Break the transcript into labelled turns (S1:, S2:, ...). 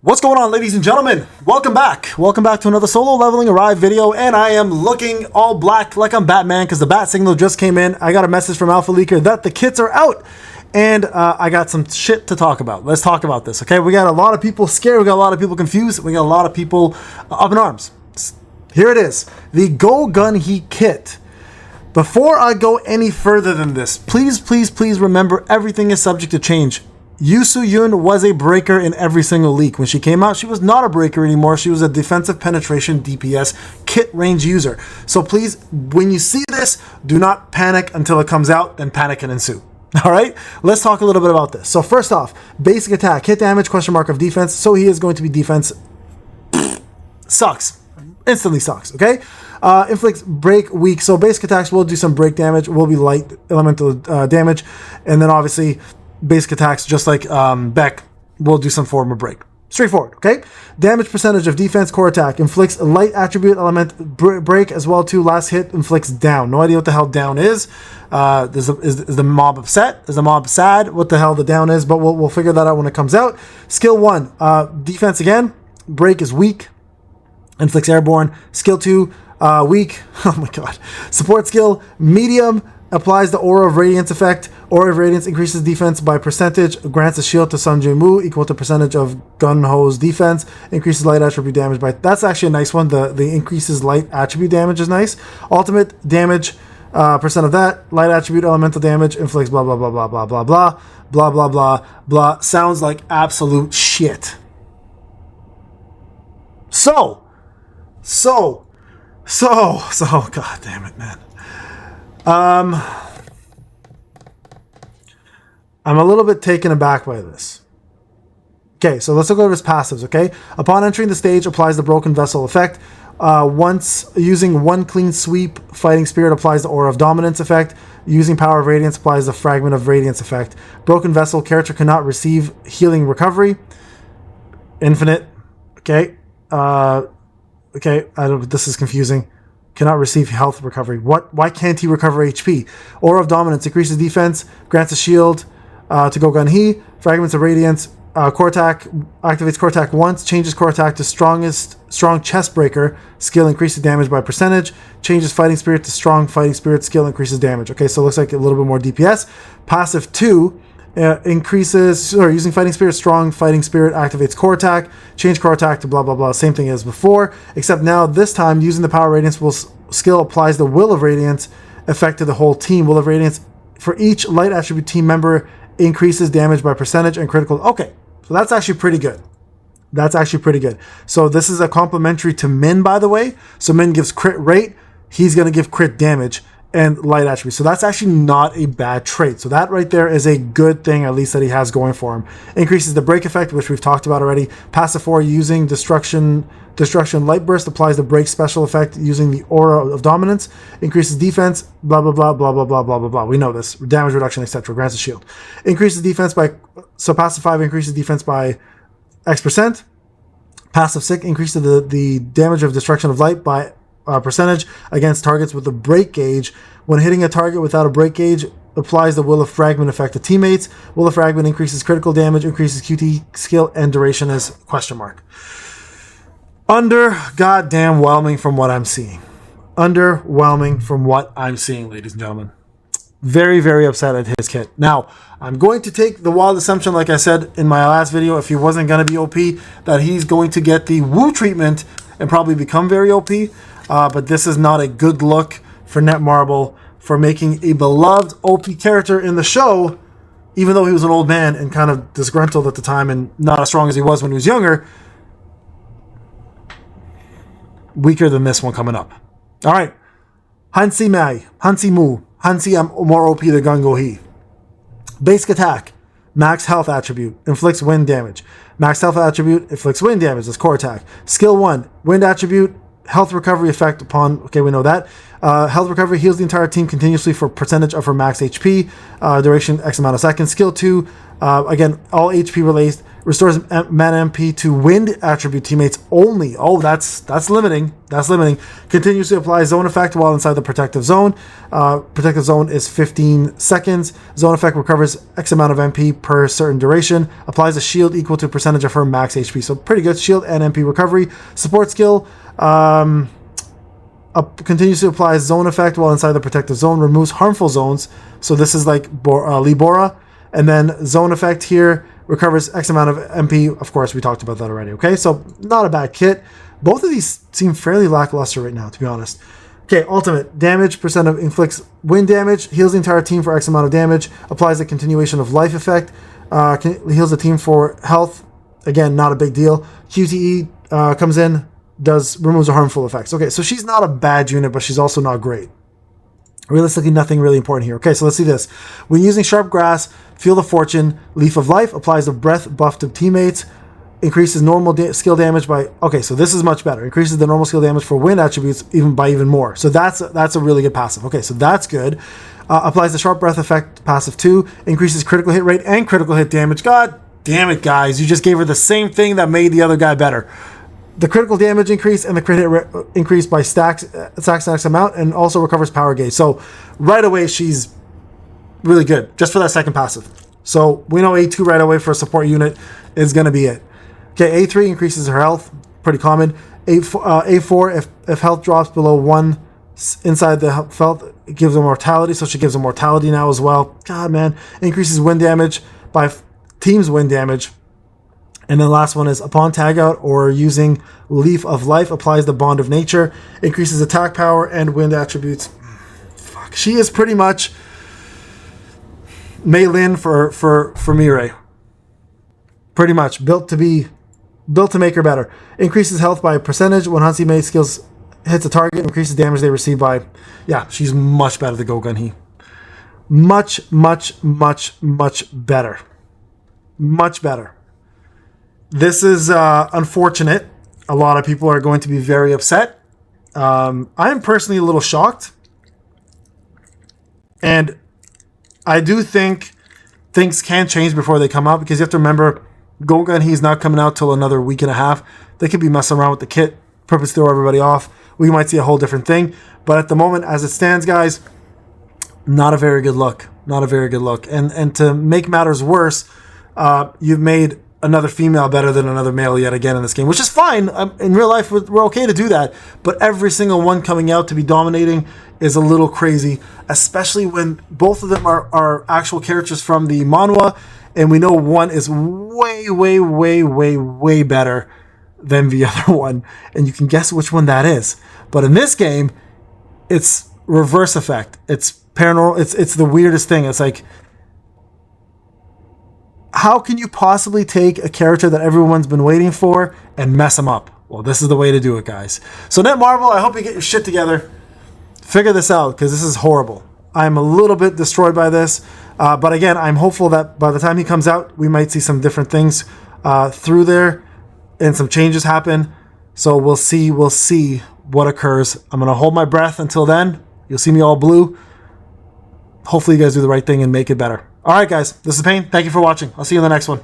S1: What's going on, ladies and gentlemen? Welcome back. Welcome back to another solo leveling arrive video, and I am looking all black like I'm Batman because the bat signal just came in. I got a message from Alpha Leaker that the kits are out, and I got some shit to talk about. Let's talk about this, okay? We got a lot of people scared. We got a lot of people confused. We got a lot of people up in arms. Here it is, the Gunhee kit. Before I go any further than this, please remember everything is subject to change. Yu Su-yun was a breaker in every single leak. When she came out, she was not a breaker anymore. She was a defensive penetration DPS kit range user. So please, when you see this, do not panic until it comes out, then panic can ensue. All right, let's talk a little bit about this. So first off, basic attack, hit damage, question mark of defense. So he is going to be defense. Sucks. Instantly sucks, okay? Inflicts break weak. So basic attacks will do some break damage, will be light elemental damage. And then obviously, basic attacks, just like Beck, will do some form of break. Straightforward, okay? Damage percentage of defense, core attack. Inflicts a light attribute element break as well too. Last hit inflicts down. No idea what the hell down is. Is the mob upset? Is the mob sad? What the hell the down is? But we'll figure that out when it comes out. Skill 1, defense again. Break is weak. Inflicts airborne. Skill 2, weak. Oh my god. Support skill, medium. Applies the Aura of Radiance effect. Aura of Radiance increases defense by percentage. Grants a shield to Sun Jin-woo equal to percentage of Gunho's defense. Increases light attribute damage by... That's actually a nice one. The increases light attribute damage is nice. Ultimate damage, percent of that. Light attribute elemental damage. Inflicts blah, blah, blah, blah, blah, blah, blah. Blah, blah, blah, blah. Sounds like absolute shit. So, god damn it, man. I'm a little bit taken aback by this. Okay, so let's look over his passives, okay? Upon entering the stage, applies the Broken Vessel effect. Once using one clean sweep, Fighting Spirit applies the Aura of Dominance effect. Using Power of Radiance applies the Fragment of Radiance effect. Broken Vessel, character cannot receive healing recovery. Infinite. Okay. Okay, this is confusing. Cannot receive health recovery. What? Why can't he recover HP? Aura of Dominance increases defense, grants a shield to go Gunhee. Fragments of Radiance. Core attack activates core attack once. Changes core attack to strong chest breaker. Skill increases damage by percentage. Changes Fighting Spirit to strong Fighting Spirit. Skill increases damage. Okay, so it looks like a little bit more DPS. Passive 2. Using Fighting Spirit, strong Fighting Spirit activates core attack, change core attack to blah blah blah, same thing as before, except now this time using the Power of Radiance skill applies the Will of Radiance effect to the whole team. Will of Radiance for each light attribute team member increases damage by percentage and critical. Okay, so that's actually pretty good. So this is a complementary to Min, by the way. So Min gives crit rate, he's going to give crit damage and light attribute. So that's actually not a bad trait. So that right there is a good thing, at least that he has going for him. Increases the break effect, which we've talked about already. Passive 4, using destruction light burst applies the break special effect using the Aura of Dominance. Increases defense, blah blah blah blah blah blah blah blah blah. We know this. Damage reduction, etc. Grants a shield. Increases defense by, so passive 5 increases defense by X%. Passive 6 increases the damage of destruction of light by percentage against targets with a break gauge. When hitting a target without a break gauge, applies the Will of Fragment effect to teammates. Will of Fragment increases critical damage, increases QT skill, and duration is question mark. Goddamn whelming from what I'm seeing. Underwhelming from what I'm seeing, ladies and gentlemen. Very, very upset at his kit. Now, I'm going to take the wild assumption, like I said in my last video, if he wasn't going to be OP, that he's going to get the woo treatment and probably become very OP. But this is not a good look for Netmarble for making a beloved OP character in the show, even though he was an old man and kind of disgruntled at the time and not as strong as he was when he was younger. Weaker than this one coming up. All right. HANSEMI. Hansi more OP than Gunhee. Basic attack. Max health attribute. Inflicts wind damage. Max health attribute. Inflicts wind damage. That's core attack. Skill 1. Wind attribute. Health recovery effect upon... Okay, we know that. Health recovery heals the entire team continuously for percentage of her max HP. Duration X amount of seconds. Skill 2. Again, all HP related. Restores mana MP to wind attribute teammates only. Oh, that's limiting. That's limiting. Continuously applies zone effect while inside the protective zone. Protective zone is 15 seconds. Zone effect recovers X amount of MP per certain duration. Applies a shield equal to a percentage of her max HP. So pretty good. Shield and MP recovery. Support skill. Continuously applies zone effect while inside the protective zone. Removes harmful zones. So this is like Libora. And then zone effect here. Recovers X amount of MP. Of course, we talked about that already. Okay, so not a bad kit. Both of these seem fairly lackluster right now, to be honest. Okay, ultimate. Damage, percent of inflicts wind damage. Heals the entire team for X amount of damage. Applies the continuation of life effect. Heals the team for health. Again, not a big deal. QTE comes in, removes the harmful effects. Okay, so she's not a bad unit, but she's also not great. Realistically, nothing really important here. Okay, so let's see this. When using Sharp Grass, Feel the Fortune, Leaf of Life, applies a breath buff to teammates, increases normal skill damage by... Okay, so this is much better. Increases the normal skill damage for wind attributes even more. So that's a really good passive. Okay, so that's good. Applies the Sharp Breath effect, passive 2, increases critical hit rate and critical hit damage. God damn it, guys. You just gave her the same thing that made the other guy better. The critical damage increase and the crit hit increase by stacks amount, and also recovers power gauge. So right away, she's really good just for that second passive. So we know A2 right away for a support unit is going to be it. Okay, A3 increases her health, pretty common. A4 if health drops below 1 inside the health, it gives her mortality, so she gives her mortality now as well. God, man. Increases wind damage by team's wind damage. And then the last one is upon tag out or using Leaf of Life, applies the Bond of Nature, increases attack power and wind attributes. Fuck. She is pretty much Meilin for Mirai. Pretty much built to make her better. Increases health by a percentage when HANSEMI skills hits a target, increases damage they receive by... Yeah, she's much better than Gunhee. Much better. Much better. This is unfortunate. A lot of people are going to be very upset. I am personally a little shocked. And I do think things can change before they come out, because you have to remember, Gunhee is not coming out till another week and a half. They could be messing around with the kit, purpose throw everybody off. We might see a whole different thing. But at the moment, as it stands, guys, not a very good look. Not a very good look. And to make matters worse, you've made another female better than another male yet again in this game, which is fine. In real life, we're okay to do that. But every single one coming out to be dominating is a little crazy, especially when both of them are actual characters from the manhwa, and we know one is way better than the other one, and you can guess which one that is. But in this game, it's reverse effect. It's paranormal. It's the weirdest thing. It's like, how can you possibly take a character that everyone's been waiting for and mess them up? Well, this is the way to do it, guys. So Netmarble, I hope you get your shit together. Figure this out, because this is horrible. I'm a little bit destroyed by this. But again, I'm hopeful that by the time he comes out, we might see some different things through there and some changes happen. So we'll see what occurs. I'm going to hold my breath until then. You'll see me all blue. Hopefully you guys do the right thing and make it better. All right, guys, this is Payne. Thank you for watching. I'll see you in the next one.